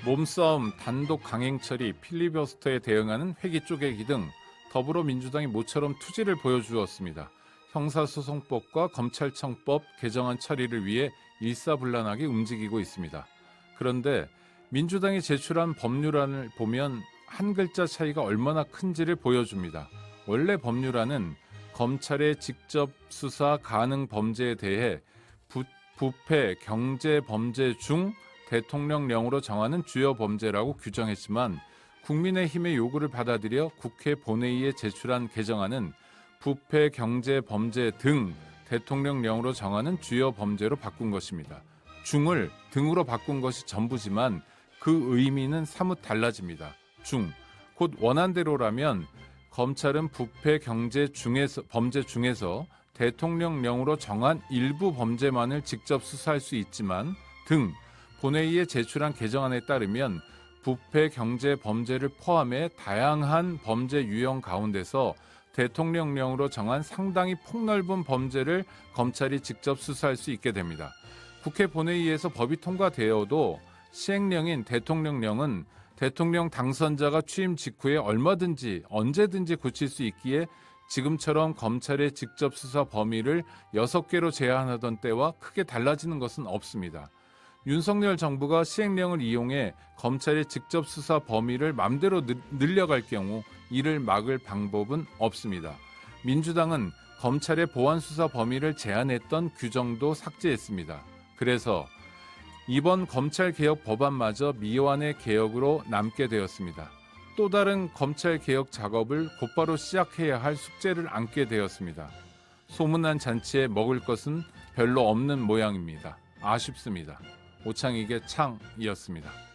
몸싸움, 단독 강행 처리, 필리버스터에 대응하는 회기 쪼개기 등 더불어민주당이 모처럼 투지를 보여주었습니다. 형사소송법과 검찰청법 개정안 처리를 위해 일사불란하게 움직이고 있습니다. 그런데 민주당이 제출한 법률안을 보면 한 글자 차이가 얼마나 큰지를 보여줍니다. 원래 법률안은 검찰의 직접 수사 가능 범죄에 대해 부패, 경제 범죄 중 대통령령으로 정하는 주요 범죄라고 규정했지만 국민의힘의 요구를 받아들여 국회 본회의에 제출한 개정안은 부패, 경제 범죄 등 대통령령으로 정하는 주요 범죄로 바꾼 것입니다. 중을 등으로 바꾼 것이 전부지만 그 의미는 사뭇 달라집니다. 중, 곧 원안대로라면 검찰은 부패, 경제 범죄 중에서 대통령령으로 정한 일부 범죄만을 직접 수사할 수 있지만 등, 본회의에 제출한 개정안에 따르면 부패, 경제 범죄를 포함해 다양한 범죄 유형 가운데서 대통령령으로 정한 상당히 폭넓은 범죄를 검찰이 직접 수사할 수 있게 됩니다. 국회 본회의에서 법이 통과되어도 시행령인 대통령령은 대통령 당선자가 취임 직후에 얼마든지 언제든지 고칠 수 있기에 지금처럼 검찰의 직접 수사 범위를 6개로 제한하던 때와 크게 달라지는 것은 없습니다. 윤석열 정부가 시행령을 이용해 검찰의 직접 수사 범위를 맘대로 늘려갈 경우 이를 막을 방법은 없습니다. 민주당은 검찰의 보안 수사 범위를 제한했던 규정도 삭제했습니다. 그래서 이번 검찰개혁 법안마저 미완의 개혁으로 남게 되었습니다. 또 다른 검찰개혁 작업을 곧바로 시작해야 할 숙제를 안게 되었습니다. 소문난 잔치에 먹을 것은 별로 없는 모양입니다. 아쉽습니다. 오창익의 창이었습니다.